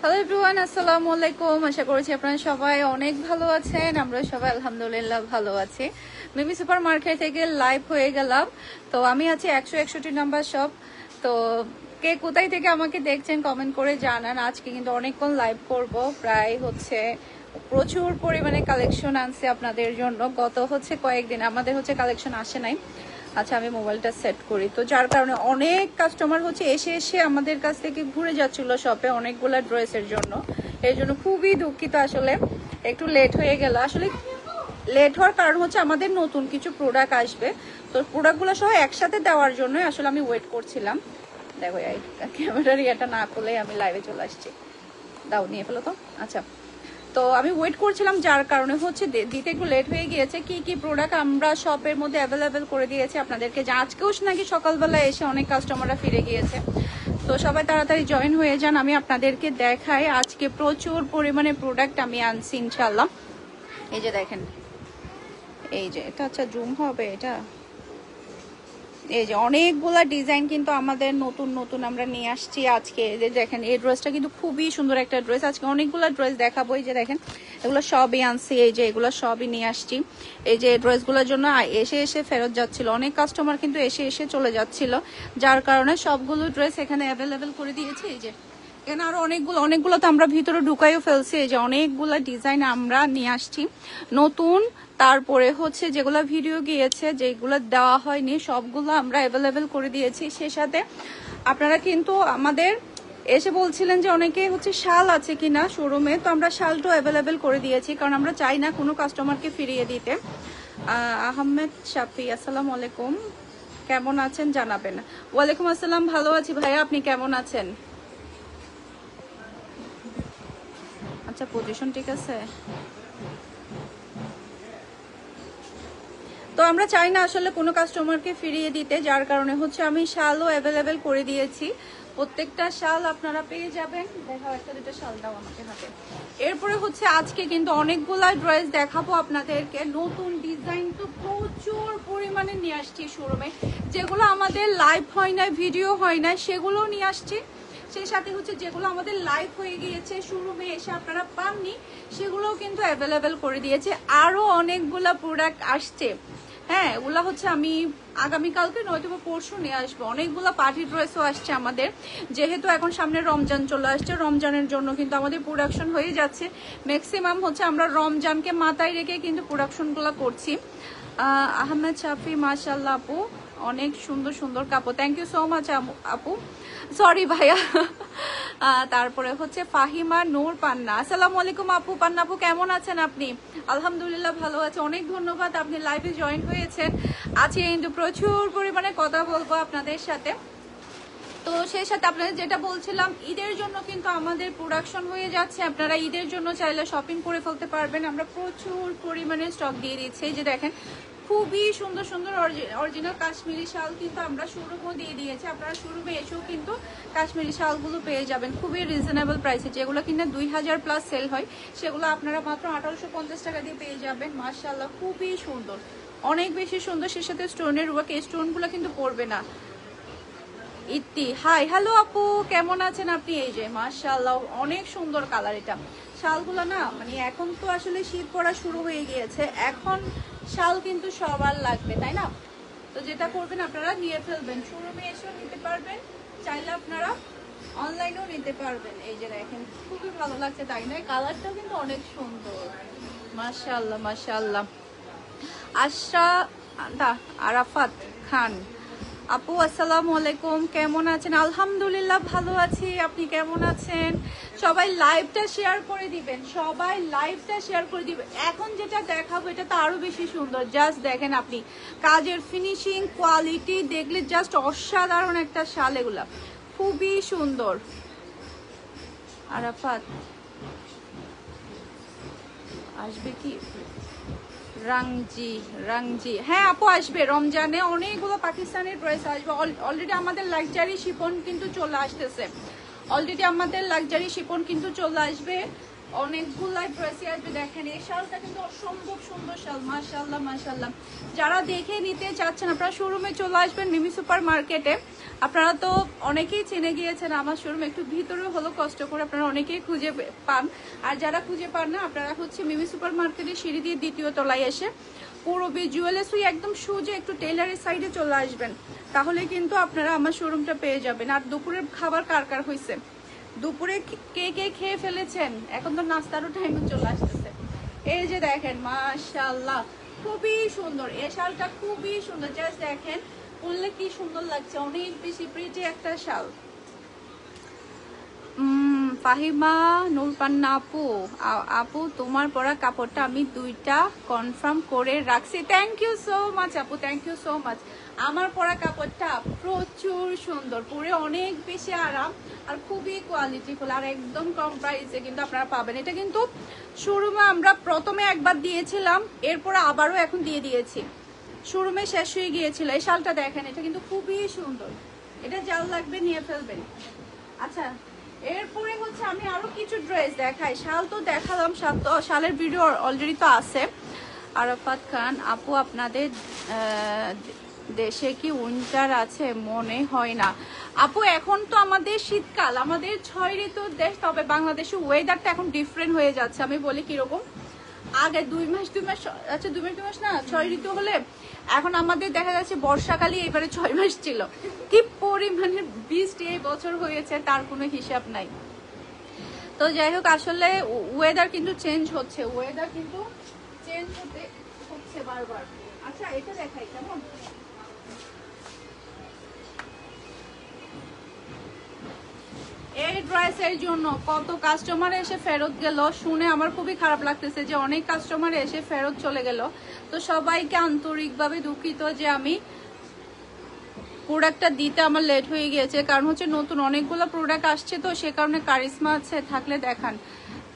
Hello everyone, আসসালামু আলাইকুম। আশা করছি আপনারা সবাই অনেক ভালো আছেন। আমরা সবাই আলহামদুলিল্লাহ ভালো আছি। মিমি সুপার মার্কেট থেকে লাইভ হয়ে গেলাম। তো আমি আছি 161 নাম্বার শপ। তো কে কোথায় থেকে আমাকে দেখছেন কমেন্ট করে জানান। আজকে কিন্তু অনেকক্ষণ লাইভ করব, প্রায় প্রচুর পরিমাণে কালেকশন আনছে আপনাদের জন্য। গত কয়েকদিন আমাদের কালেকশন আসে নাই। আচ্ছা, আমি মোবাইলটা সেট করি। তো যার কারণে অনেক কাস্টমার এসে এসে আমাদের কাছ থেকে ঘুরে যাচ্ছিল শপে অনেকগুলা ড্রেসের জন্য। এই জন্য খুবই দুঃখিত, আসলে একটু লেট হয়ে গেল। আসলে লেট হওয়ার কারণ আমাদের নতুন কিছু প্রোডাক্ট আসবে, তো প্রোডাক্টগুলো সহ একসাথে দেওয়ার জন্য আসলে আমি ওয়েট করছিলাম। দেখো ক্যামেরার ইয়েটা না খুলে আমি লাইভে চলে আসছি। দাও নিয়ে ফেলো তো। আচ্ছা, তো আমি ওয়েট করছিলাম, যার কারণে দিতে একটু লেট হয়ে গিয়েছে। কি কি প্রোডাক্ট আমরা শপের মধ্যে অ্যাভেলেবেল করে দিয়েছি আপনাদেরকে, যে আজকেও নাকি সকালবেলা এসে অনেক কাস্টমাররা ফিরে গিয়েছে। তো সবাই তাড়াতাড়ি জয়েন হয়ে যান, আমি আপনাদেরকে দেখাই। আজকে প্রচুর পরিমাণে প্রোডাক্ট আমি আনছি ইনশাল্লাহ। এই যে দেখেন, এই যে এটা আচ্ছা জুম হবে এটা। এই যে অনেকগুলা ডিজাইন কিন্তু আমাদের নতুন নতুন আমরা নিয়ে আসছি আজকে। এই যে দেখেন, এই ড্রেসটা কিন্তু খুবই সুন্দর একটা ড্রেস। আজকে অনেকগুলা ড্রেস দেখাবো। এই যে দেখেন, এগুলো সবই আনছি। এই যে এগুলো সবই নিয়ে আসছি। এই যে ড্রেসগুলোর জন্য এসে এসে ফেরত যাচ্ছিল অনেক কাস্টমার, কিন্তু এসে এসে চলে যাচ্ছিল, যার কারণে সবগুলো ড্রেস এখানে অ্যাভেলেবেল করে দিয়েছি। এই যে এখানে আরো অনেকগুলো তো আমরা ভিতরে ঢুকাইও ফেলছি। এই যে অনেকগুলা ডিজাইন আমরা নিয়ে আসছি নতুন। তারপরে যেগুলো ভিডিও গিয়েছে, যেগুলো দেওয়া হয়নি, সবগুলো আমরা অ্যাভেলেবেল করে দিয়েছি। সে সাথে আপনারা কিন্তু আমাদের এসে বলছিলেন যে অনেকে শাল আছে কিনা শোরুমে, তো আমরা শালটাও অ্যাভেলেবেল করে দিয়েছি, কারণ আমরা চাই না কোনো কাস্টমারকে ফিরিয়ে দিতে। আহমেদ শাফি, আসসালামু আলাইকুম, কেমন আছেন জানাবেন। ওয়ালাইকুম আসসালাম, ভালো আছি ভাইয়া, আপনি কেমন আছেন? আচ্ছা, পজিশন ঠিক আছে। তো আমরা চাই না আসলে কোনো কাস্টমারকে ফিরিয়ে দিতে, যার কারণে আমি শালও অ্যাভেলেবেল করে দিয়েছি। প্রত্যেকটা শাল আপনারা পেয়ে যাবেন। দেখাও একটা দুটো শাল দাও আমাকে হাতে। এরপরে আজকে কিন্তু অনেকগুলা ড্রেস দেখাবো আপনাদেরকে। নতুন ডিজাইন তো প্রচুর পরিমাণে নিয়ে আসছি শোরুমে, যেগুলো আমাদের লাইভ হয় না, ভিডিও হয় না, সেগুলো নিয়ে আসছি। সেই সাথে যেগুলো আমাদের লাইভ হয়ে গিয়েছে শোরুমে এসে আপনারা পাননি, সেগুলোও কিন্তু অ্যাভেলেবেল করে দিয়েছে। আরো অনেকগুলা প্রোডাক্ট আসছে। হ্যাঁ, এগুলা আমি আগামীকালকে নয়তো পরশু নিয়ে আসবো। অনেকগুলা পার্টি ড্রেসও আসছে আমাদের, যেহেতু এখন সামনে রমজান চলে আসছে। রমজানের জন্য কিন্তু আমাদের প্রোডাকশন হয়ে যাচ্ছে। ম্যাক্সিমাম আমরা রমজানকে মাথায় রেখে কিন্তু প্রোডাকশনগুলো করছি। আহমেদ শাফি, মাশাআল্লাহ আপু, অনেক সুন্দর সুন্দর কাপড়। থ্যাংক ইউ সো মাচ আপু, সরি ভাইয়া। তারপরে ফাহিমা নূর পান্না, আসসালামু আলাইকুম আপু। পান্না আপু, কেমন আছেন আপনি? আলহামদুলিল্লাহ ভালো আছে, অনেক ধন্যবাদ আপনি লাইভে জয়েন হয়েছেন। আজকে কিন্তু প্রচুর পরিমাণে কথা বলবো আপনাদের সাথে। তো সেই সাথে আপনাদের যেটা বলছিলাম, ঈদের জন্য কিন্তু আমাদের প্রোডাকশন হয়ে যাচ্ছে। আপনারা ঈদের জন্য চাইলে শপিং করে ফেলতে পারবেন। আমরা প্রচুর পরিমাণে স্টক দিয়ে দিচ্ছি। যে দেখেন, খুবই সুন্দর সুন্দর অরিজিনাল কাশ্মীরি শাল কিন্তু আমরা শোরুমও দিয়ে দিয়েছি। আপনারা শোরুমে এসেও কিন্তু কাশ্মীরি শালগুলো পেয়ে যাবেন খুবই রিজনেবল প্রাইসে। যেগুলো কিনা 2000 প্লাস সেল হয়, সেগুলো আপনারা মাত্র 1850 টাকা দিয়ে পেয়ে যাবেন। মাশাআল্লাহ, খুবই সুন্দর, অনেক বেশি সুন্দর। সে সাথে স্টোনের ওয়ার্ক, এই স্টোনগুলো কিন্তু পড়বে না। ইতি, হাই, হ্যালো আপু, কেমন আছেন আপনি? এই যে মাশাআল্লাহ, অনেক সুন্দর কালার। এটা শালগুলো না, মানে এখন তো আসলে শীত পড়া শুরু হয়ে গিয়েছে, এখন শাল কিন্তু সবার লাগবে, তাই না? তো যেটা করবেন, আপনারা নিয়ে ফেলবেন। শোরুমে এসেও নিতে পারবেন, চাইলে আপনারা অনলাইনেও নিতে পারবেন। এই যে দেখেন, খুবই ভালো লাগছে, তাই না? কালারটাও কিন্তু অনেক সুন্দর। মাশাআল্লাহ মাশাআল্লাহ। আরাফাত খান আপু, আসসালামু আলাইকুম, কেমন আছেন? আলহামদুলিল্লাহ ভালো আছি, আপনি কেমন আছেন? সবাই লাইভটা শেয়ার করে দিবেন, সবাই লাইভটা শেয়ার করে দিবেন। এখন যেটা দেখাবো এটা তো আরো বেশি সুন্দর। জাস্ট দেখেন আপনি, কাজের ফিনিশিং কোয়ালিটি দেখলে জাস্ট অসাধারণ একটা শাল। এগুলা খুবই সুন্দর। আরাফাত আসবে কি? রাংজি, হ্যাঁ আপু আসবে। রমজানে অনেকগুলো পাকিস্তানের ড্রেস আসবে। অলরেডি আমাদের লাক্সারি শিপন কিন্তু চলে আসতেছে। অনেকগুলাই ড্রেসই আসবে। দেখেন এই শালটা কিন্তু অসম্ভব সুন্দর শাল, মাশাআল্লাহ মাশাআল্লাহ। যারা দেখে নিতে চাচ্ছেন আপনারা শোরুমে চলে আসবেন মিমি সুপার মার্কেটে। আপনারা তো অনেকেই চিনে গিয়েছেন আমার শোরুম, একটু ভিতরে হলো কষ্ট করে আপনারা অনেকেই খুঁজে পান। আর যারা খুঁজে পান না আপনারা হচ্ছে মিমি সুপার মার্কেটের সিঁড়ি দিয়ে দ্বিতীয় তলায় এসে পূরবী জুয়েলার্স একদম সোজা একটু টেইলারের সাইডে চলে আসবেন, তাহলে কিন্তু আপনারা আমার শোরুমটা পেয়ে যাবেন। আর দুপুরের খাবার কার কার হয়েছে, দুপুরে কে কে খেয়ে ফেলেছেন, এখন তো নাস্তারও টাইম চলে আসতেছে। এই যে দেখেন মাশাআল্লাহ খুবই সুন্দর, এই শালটা খুবই সুন্দর, জাস্ট দেখেন বললে কি সুন্দর লাগছে, অনেক বেশি প্রিটি একটা শাল। ফাহিমা নুরপান্না আপু, আপু তোমার পরা কাপড়টা আমি 2টা কনফার্ম করে রাখছি। থ্যাংক ইউ সো মাচ আপু, থ্যাংক ইউ সো মাচ। আমার পরা কাপড়টা প্রচুর সুন্দর, পরে অনেক বেশি আরাম আর খুবই কোয়ালিটিফুল আর একদম কম প্রাইসে কিন্তু আপনারা পাবেন। এটা কিন্তু শোরুমে আমরা প্রথমে একবার দিয়েছিলাম, এরপরে আবারও এখন দিয়ে দিয়েছি, শোরুমে শেষ হয়ে গিয়েছিল। এই শালটা দেখেন, এটা কিন্তু খুবই সুন্দর, এটা যার লাগবে নিয়ে ফেলবেন। আচ্ছা এরপরে হচ্ছে আমি আরো কিছু ড্রেস দেখাই। শাল তো দেখালাম, শালের ভিডিও অলরেডি তো আছে। আরাফাত খান আপু আপনাদের দেশে কি উইন্টার আছে? মনে হয় না আপু, এখন তো আমাদের শীতকাল, আমাদের 6 ঋতুর দেশ, তবে বাংলাদেশে ওয়েদারটা এখন ডিফারেন্ট হয়ে যাচ্ছে। আমি বলি কিরকম, আগে 2 মাস আচ্ছা 2 মাস না 6 ঋতু হলে, এখন আমাদের দেখা যাচ্ছে বর্ষাকালই এবারে 6 মাস ছিল। কি পরিমাণে বৃষ্টি এই বছর হয়েছে তার কোনো হিসাব নাই। তো যাই হোক, আসলে ওয়েদার কিন্তু চেঞ্জ হচ্ছে, ওয়েদার কিন্তু চেঞ্জ হচ্ছে বারবার। আচ্ছা এটা দেখাই কেমন, এই ড্রেসের জন্য কত কাস্টমার এসে ফেরত গেল শুনে আমার খুবই খারাপ লাগতেছে যে অনেক কাস্টমার এসে ফেরত চলে গেল। তো সবাইকে আন্তরিকভাবে দুঃখিত যে আমি প্রোডাক্টটা দিতে আমার লেট হয়ে গিয়েছে, কারণ হচ্ছে নতুন অনেকগুলো প্রোডাক্ট আসছে, তো সে কারণে। কারিশমা আছে থাকলে দেখান।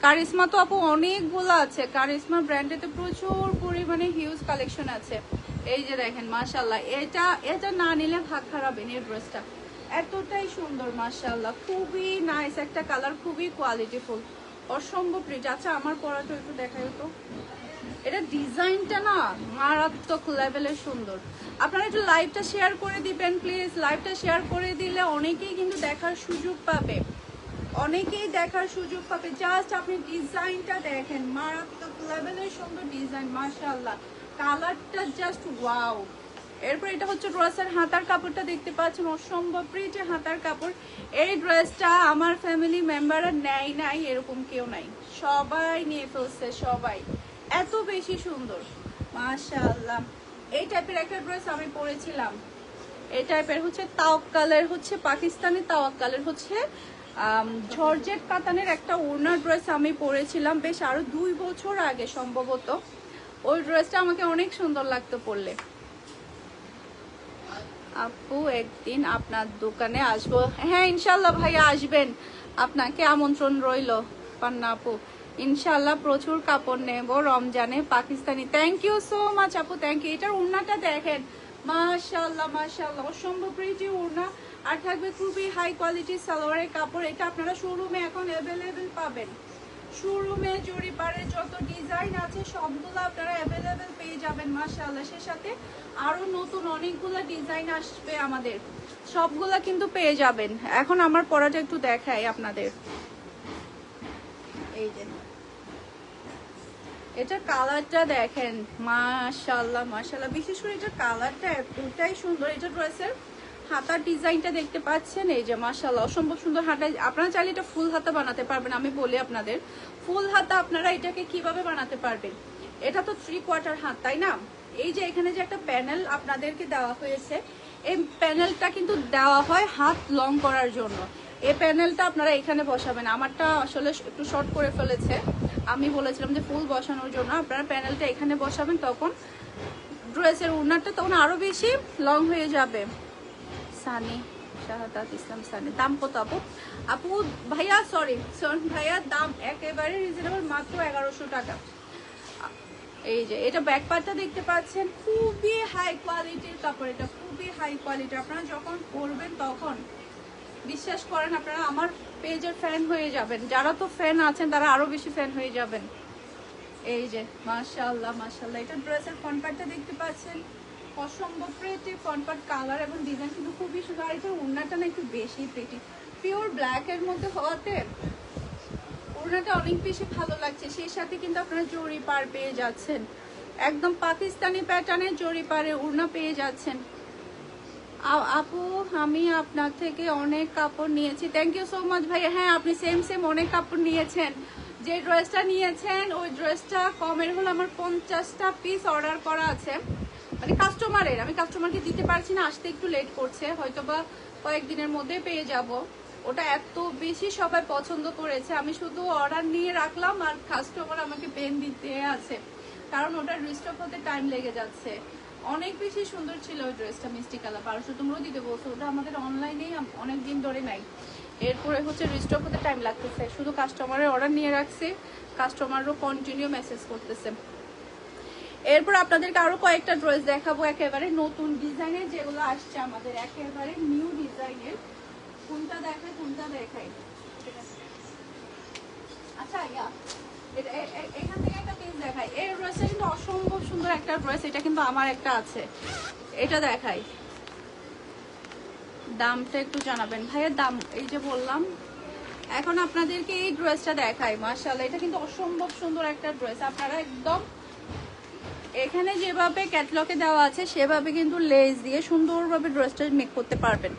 কারিশমা তো আপু অনেকগুলো আছে, কারিশমা ব্র্যান্ডে তো প্রচুর পরিমাণে হিউজ কালেকশন আছে। এই যে দেখেন মাশাআল্লাহ, এটা না নিলে ভাগ খারাপেন। এই ড্রেসটা এতটাই সুন্দর মাশাআল্লাহ, খুবই নাইস একটা কালার, খুবই কোয়ালিটিফুল, অসম্ভব প্রিটি। আচ্ছা আমার পরাটা একটু দেখাই তো, এটা ডিজাইনটা না মারাত্মক লেভেলের সুন্দর। আপনারা একটু লাইভটা শেয়ার করে দিবেন প্লিজ, লাইভটা শেয়ার করে দিলে অনেকেই কিন্তু দেখার সুযোগ পাবে, অনেকেই দেখার সুযোগ পাবে। জাস্ট আপনি ডিজাইনটা দেখেন, মারাত্মক লেভেলের সুন্দর ডিজাইন মাশাআল্লাহ, কালারটা জাস্ট ওয়াও। এরপর এটা হচ্ছে ড্রেসের হাতার কাপড়টা দেখতে পাচ্ছেন, অসম্ভব প্রিটি হাতার কাপড়। এই ড্রেসটা আমার ফ্যামিলি মেম্বাররা নেয় নাই এরকম কেউ নাই, সবাই নিয়ে ফেলছে, সবাই, এত বেশি সুন্দর মাশাআল্লাহ। এই টাইপের একটা ড্রেস আমি পরেছিলাম, এই টাইপের হচ্ছে তাওয়াক্কালের, হচ্ছে পাকিস্তানি তাওয়াক্কালের হচ্ছে জর্জেট কাতানের একটা ওড়না ড্রেস আমি পরেছিলাম বেশ আরো 2 বছর আগে সম্ভবত। ওই ড্রেসটা আমাকে অনেক সুন্দর লাগতো পরলে। আপু একদিন আপনার দোকানে আসবো। হ্যাঁ ইনশাল্লাহ ভাইয়া আসবেন, আপনাকে আমন্ত্রণ রইল পান্না আপু। ইনশাল্লাহ প্রচুর কাপড় নেব রমজানে Pakistani. Thank you so much আপু, থ্যাংক ইউ। এটার ওড়নাটা দেখেন মাশাআল্লাহ মাশাআল্লাহ, অসম্ভব প্রিটি ওড়না, আর থাকবে খুবই হাই কোয়ালিটির সালোয়ারের কাপড়। এটা আপনারা শোরুমে এখন অ্যাভেলেবেল পাবেন, শোরুমে জরিপারে যত ডিজাইন আছে সবগুলো আপনারা অ্যাভেলেবেল পেয়ে যাবেন মাশাআল্লাহ। সে সাথে আরো নতুন অনেকগুলো ডিজাইন আসবে আমাদের, সবগুলা কিন্তু পেয়ে যাবেন। এখন আমার পরাটা একটু দেখাই আপনাদের। এই যে এটা কালারটা দেখেন মাশাআল্লাহ মাশাআল্লাহ, বিশেষ করে এটা কালারটা এতটাই সুন্দর। এটা ড্রেসের হাতার ডিজাইনটা দেখতে পাচ্ছেন, এই যে মাশাআল্লাহ অসম্ভব সুন্দর হাতা। আপনারা চাইলে এটা ফুল হাতা বানাতে পারবেন। আমি বলি আপনাদের ফুল হাতা আপনারা এটাকে কিভাবে বানাতে পারবেন। এটা তো 3/4 হাত, তাই না? এই যে এখানে যে একটা প্যানেল আপনাদেরকে দেওয়া হয়েছে, এই প্যানেলটা কিন্তু দেওয়া হয় হাত লং করার জন্য। এই প্যানেলটা আপনারা এখানে বসাবেন। আমারটা আসলে একটু শর্ট করে ফেলেছে, আমি বলেছিলাম যে ফুল বসানোর জন্য। আপনারা প্যানেলটা এখানে বসাবেন, তখন ড্রেসের ওড়নাটা তখন আরো বেশি লং হয়ে যাবে। সানি শাহাদাত ইসলাম সানি, দাম কত আপু? আপু ভাইয়া সরি ভাইয়া, দাম একেবারে রিজনেবল, মাত্র 1100 টাকা। এই যে এটা ব্যাক পার্টটা দেখতে পাচ্ছেন, খুবই হাই কোয়ালিটির কাপড়, এটা খুবই হাই কোয়ালিটি। আপনারা যখন পরবেন তখন বিশ্বাস করেন আপনারা আমার পেজের ফ্যান হয়ে যাবেন, যারা তো ফ্যান আছেন তারা আরো বেশি ফ্যান হয়ে যাবেন। এই যে মাশাআল্লাহ মাশাআল্লাহ, এটা ড্রেসের ফ্রন্ট পার্টটা দেখতে পাচ্ছেন, অসম্ভব প্রিটি ফ্রন্ট পার্ট, কালার এবং ডিজাইন কিন্তু খুবই সুন্দর। আর এটা ওড়নাটা না একটু বেশি প্রিটি, পিওর ব্ল্যাক এর মধ্যে হওয়াতে ওড়নাটা অনেক বেশি ভালো লাগছে। সেই সাথে কিন্তু আপনারা জরি পার পেয়ে যাচ্ছেন, একদম পাকিস্তানি প্যাটার্নের জরি পারে ওড়না পেয়ে যাচ্ছেন। আপু আমি আপনার থেকে অনেক কাপড় নিয়েছি, থ্যাংক ইউ সো মাচ ভাইয়া। হ্যাঁ আপনি সেম অনেক কাপড় নিয়েছেন, যে ড্রেসটা নিয়েছেন ওই ড্রেসটা কমের হলো আমার 50টা পিস অর্ডার করা আছে, মানে কাস্টমারের, আমি কাস্টমারকে দিতে পারছি না, আসতে একটু লেট করছে, হয়তোবা কয়েকদিনের মধ্যে পেয়ে যাব। ওটা এত বেশি সবাই পছন্দ করেছে, আমি শুধু অর্ডার নিয়ে রাখলাম আর কাস্টমার আমাকে পেন দিতে আছে, কারণ ওটা রিস্টক হতে টাইম লেগে যাচ্ছে। অনেক বেশি সুন্দর ছিল ওই ড্রেসটা, মিষ্টি কালার, 1200 তোমরাও দিতে বলছো, ওটা আমাদের অনলাইনেই অনেক দিন ধরে নাই। এরপরে হচ্ছে রিস্টক হতে টাইম লাগতেছে, শুধু কাস্টমারের অর্ডার নিয়ে রাখছে, কাস্টমারও কন্টিনিউ মেসেজ করতেছে। এরপর আপনাদেরকে আরো কয়েকটা ড্রেস দেখাবো একেবারে নতুন ডিজাইনের, যেগুলো আসছে আমাদের একেবারে নিউ ডিজাইনের। কোনটা দেখাই কোনটা দেখাই, আচ্ছা ইয়া এখান থেকে একটা পিস দেখাই। এই ড্রেসটা কিন্তু অসম্ভব সুন্দর একটা ড্রেস, এটা কিন্তু আমার একটা আছে, এটা দেখাই। দামটা একটু জানাবেন ভাইয়ের দাম, এই যে বললাম। এখন আপনাদেরকে এই ড্রেসটা দেখাই, মাশাআল্লাহ এটা কিন্তু অসম্ভব সুন্দর একটা ড্রেস। আপনারা একদম এখানে যেভাবে ক্যাটলগে দেওয়া আছে সেভাবে কিন্তু লেস দিয়ে সুন্দরভাবে ড্রেসটা মেক করতে পারবেন,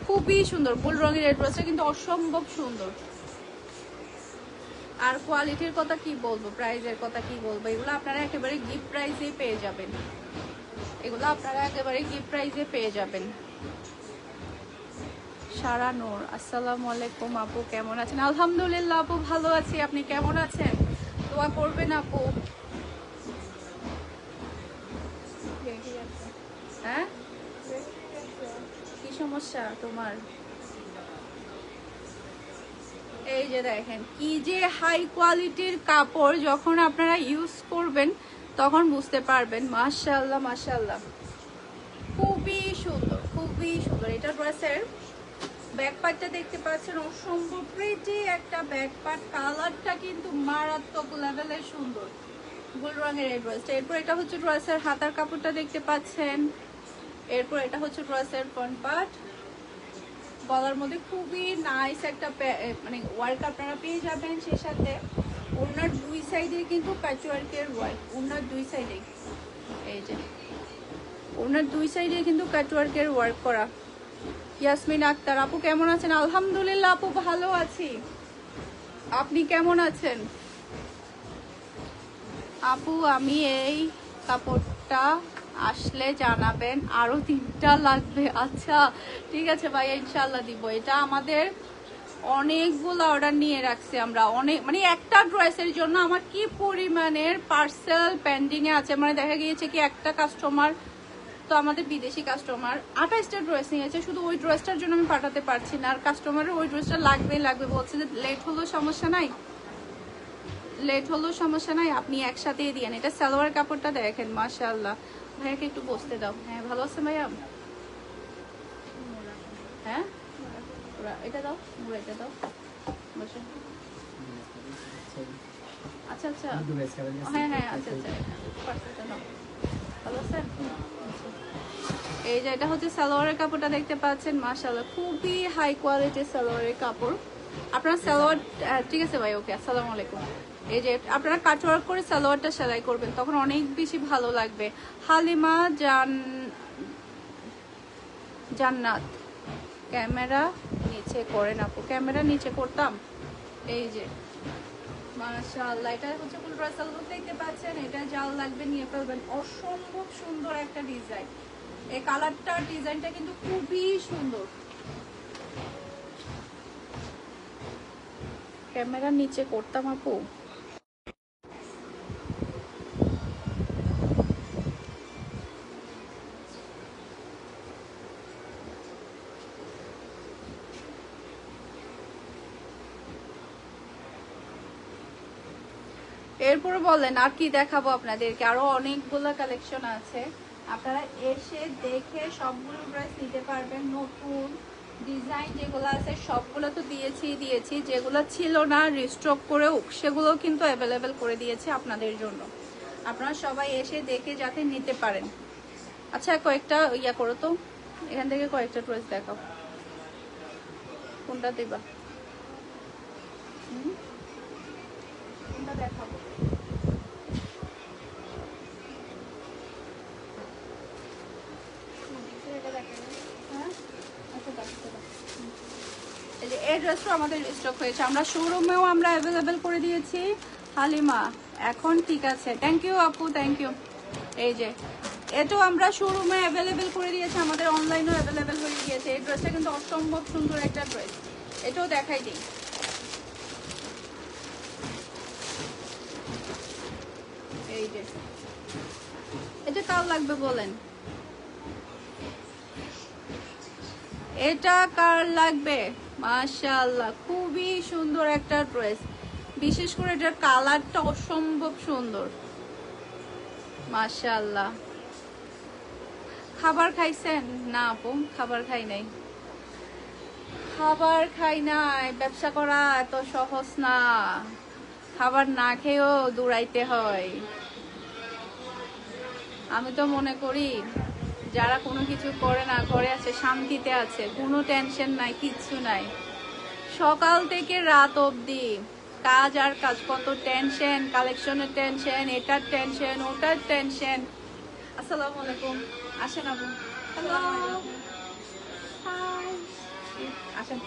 খুবই সুন্দর। গোল রঙের এই ড্রেসটা কিন্তু অসম্ভব সুন্দর। আর কোয়ালিটির কথা কি বলবো, প্রাইসের কথা কি বলবো, এগুলো আপনারা একেবারে গিফট প্রাইসে পেয়ে যাবেন, এগুলো আপনারা একেবারে গিফট প্রাইসে পেয়ে যাবেন। সারা নূর, আসসালামু আলাইকুম আপু, কেমন আছেন? আলহামদুলিল্লাহ আপু ভালো আছি, আপনি কেমন আছেন? দোয়া করবেন আপু। হ্যাঁ কি সমস্যা তোমার? এই যে দেখেন কি যে হাই কোয়ালিটির কাপড়, যখন আপনারা ইউজ করবেন তখন বুঝতে পারবেন। মাশাআল্লাহ মাশাআল্লাহ, খুবই সুন্দর খুবই সুন্দর। এটা ড্রেসের ব্যাক পার্টটা দেখতে পাচ্ছেন, অসম্ভব প্রিটি একটা ব্যাক পার্ট, কালারটা কিন্তু মারাত্মক লেভেলের সুন্দর, গোল রঙের এই ড্রেসটা। এরপর এটা হচ্ছে ড্রেসের হাতার কাপড়টা দেখতে পাচ্ছেন, এরপর এটা হচ্ছে ড্রেসের ফ্রন্ট পার্ট, গলার মধ্যে খুবই নাইস একটা মানে ওয়ার্ক আপনারা পেয়ে যাবেন। সেই সাথে ওনার দুই সাইডে কিন্তু প্যাচওয়ার্কের ওয়ার্ক, ওনার দুই সাইডে, এই যে ওনার দুই সাইডে কিন্তু প্যাচওয়ার্কের ওয়ার্ক করা। ইয়াসমিন আক্তার আপু কেমন আছেন? আলহামদুলিল্লাহ আপু ভালো আছি, আপনি কেমন আছেন? আপু আমি এই কাপড়টা আসলে জানাবেন, আরো 3টা লাগবে। আচ্ছা ঠিক আছে ভাইয়া, ইনশাল্লাহ দিব। এটা আমাদের অনেকগুলো অর্ডার নিয়ে রাখছি আমরা, অনেক মানে একটা ড্রেসের জন্য আমার কি পরিমাণের পার্সেল পেন্ডিং এ আছে। মানে দেখা গিয়েছে কি একটা কাস্টমার তো আমাদের বিদেশি কাস্টমার 28টা ড্রেস নিয়েছে, শুধু ওই ড্রেসটার জন্য আমি পাঠাতে পারছি না, আর কাস্টমারের ওই ড্রেসটা লাগবে বলছে যে লেট হলেও সমস্যা নাই, লেট হলেও সমস্যা নাই, আপনি একসাথেই দিয়েন। এটা সালোয়ার কাপড়টা দেখেন মাশাআল্লাহ। ভাইয়াকে একটু বসতে দাও। হ্যাঁ ভালো আছে ভাইয়া? হ্যাঁ এটা দাও, এটা দাও, বসে। আচ্ছা আচ্ছা হ্যাঁ আচ্ছা আচ্ছা, পার্সেলটা নাও। ভালো আছেন? এই যে এটা হচ্ছে সালোয়ারের কাপড়টা দেখতে পাচ্ছেন, মাশাআল্লাহ খুবই হাই কোয়ালিটির সালোয়ারের কাপড়। আপনারা সালোয়ার, ঠিক আছে ভাই, ওকে, আসসালামু আলাইকুম। এই যে আপনারা কাটওয়ার্ক করে সালোয়ারটা সেলাই করবেন, তখন অনেক বেশি ভালো লাগবে। হালিমা জান্নাত, ক্যামেরা নিচে করেন আপু, ক্যামেরা নিচে করতাম। এই যে মাশাআল্লাহ, এটা হচ্ছে ফুল ড্রেস দেখতে পাচ্ছেন, এটা জাল লাগবে নিয়ে ফেলবেন, অসম্ভব সুন্দর একটা ডিজাইন। এই কালারটা ডিজাইনটা কিন্তু খুবই সুন্দর। ক্যামেরা নিচে করতাম আপু। এরপরে বলেন আর কি দেখাবো আপনাদেরকে, আরো অনেকগুলো কালেকশন আছে, আপনারা এসে দেখে সবগুলো ড্রেস নিতে পারবেন। নতুন ডিজাইন যেগুলো আছে সবগুলো তো দিয়েছি, যেগুলো ছিল না রিস্টক করেও সেগুলো কিন্তু অ্যাভেলেবেল করে দিয়েছি আপনাদের জন্য। আপনারা সবাই এসে দেখে যাতে নিতে পারেন। আচ্ছা কয়েকটা ইয়া করো তো, এখান থেকে কয়েকটা ড্রেস দেখাও, কোনটা দেবা? কোনটা দেখাবো? এই ড্রেসটা আমাদের স্টক হয়েছে, আমরা শোরুমেও আমরা অ্যাভেলেবেল করে দিয়েছি। হালিমা এখন ঠিক আছে, থ্যাংক ইউ আপু, থ্যাংক ইউ। এই যে এটাও আমরা শোরুমে অ্যাভেলেবেল করে দিয়েছি, আমাদের অনলাইনেও অ্যাভেলেবেল হয়ে গিয়েছে। এই ড্রেসটা কিন্তু অসম্ভব সুন্দর একটা ড্রেস, এটাও দেখাই দিই। এই যে এটা কার লাগবে বলেন, এটা কার লাগবে? মাশাআল্লাহ খুবই সুন্দর একটা ড্রেস, বিশেষ করে এটার কালারটা অসম্ভব সুন্দর। মাশাআল্লাহ। খাবার খাইছেন? না আপু খাবার খাই নাই, খাবার খাই নাই। ব্যবসা করা এত সহজ না, খাবার না খেয়েও দৌড়াইতে হয়। আমি তো মনে করি যারা কোনো কিছু করে না, করে আছে শান্তিতে আছে, কোনো টেনশন নাই, কিচ্ছু নাই। সকাল থেকে রাত অবধি কাজ আর কাজ, কত টেনশন, কালেকশনের টেনশন, এটার টেনশন, ওটার টেনশন। আসসালামু আলাইকুম, আসেন আপু। হ্যালো, হাই, আসেন।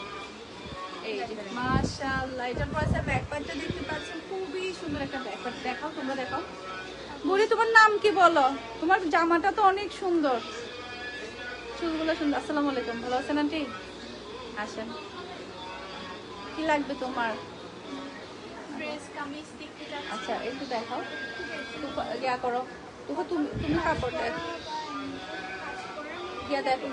এই যে মাশাআল্লাহ, এটার পরে ব্যাকপ্যাকটা দেখতে পাচ্ছেন, খুবই সুন্দর একটা ব্যাকপ্যাক। দেখাও, তোমরা দেখাও। বুড়ি তোমার নাম কি বলো? তোমার জামাটা তো অনেক সুন্দর, চুলগুলো সুন্দর। আসসালামু আলাইকুম, ভালো আছেন আন্টি? আসেন, কি লাগবে তোমার? আচ্ছা একটু দেখাও, ইয়া করো, তুমি কাপড় দেখ, ইয়া দেখো।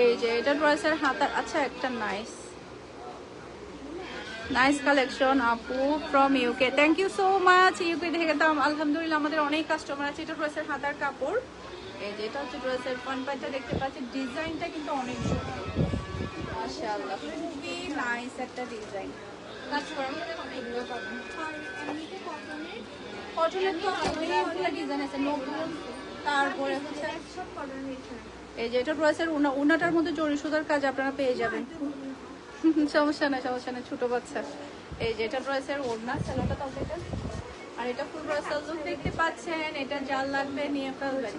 এই যে এটা ড্রেসের হাতার, আচ্ছা একটা নাইস কালেকশন আপু from UK, thank you so much. UK থেকে তো আলহামদুলিল্লাহ আমাদের অনেক কাস্টমার আছে। এটা ড্রেসের হাতার কাপড়, এই যে এটা হচ্ছে ড্রেসের ফ্রন্ট পার্টটা দেখতে পাচ্ছি, ডিজাইনটা কিন্তু অনেক সুন্দর মাশাআল্লাহ, খুবই নাইস একটা ডিজাইন। কাজ করেন এগুলো পাবেন, কটনের তো অনেকগুলো ডিজাইন আছে নতুন। তারপরে হচ্ছে এই যে এটা ড্রেসের উনাটার মধ্যে জরি সুতার কাজ আপনারা পেয়ে যাবেন। সমস্যা নাই, সমস্যা নাই, ছোট বাচ্চা। এই যে এটা ড্রেসের ওড়না, সেলোটা তাও দেখেন। আর এটা ফুল ব্রাসাল লুক দেখতে পাচ্ছেন। এটা জাল লাগবে নিয়ে ফেলবেন,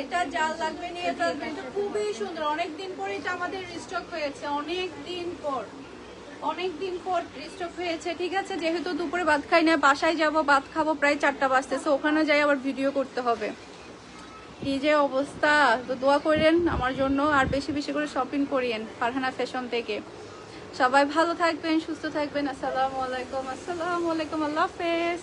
এটা জাল লাগবে নিয়ে ফেলবেন। এটা খুবই সুন্দর, অনেকদিন পর এটা আমাদের রিস্টক হয়েছে, অনেকদিন পর রিস্টক হয়েছে। ঠিক আছে, যেহেতু দুপুরে ভাত খাই না, বাসায় যাব, ভাত খাবো প্রায় 4টা বাজতেছে, ওখানে যাই আবার ভিডিও করতে হবে। কি যে অবস্থা, তো দোয়া করেন আমার জন্য, আর বেশি বেশি করে শপিং করিয়েন ফারহানা ফ্যাশন থেকে। সবাই ভালো থাকবেন, সুস্থ থাকবেন। আসসালামু আলাইকুম, আল্লাহ হাফেজ।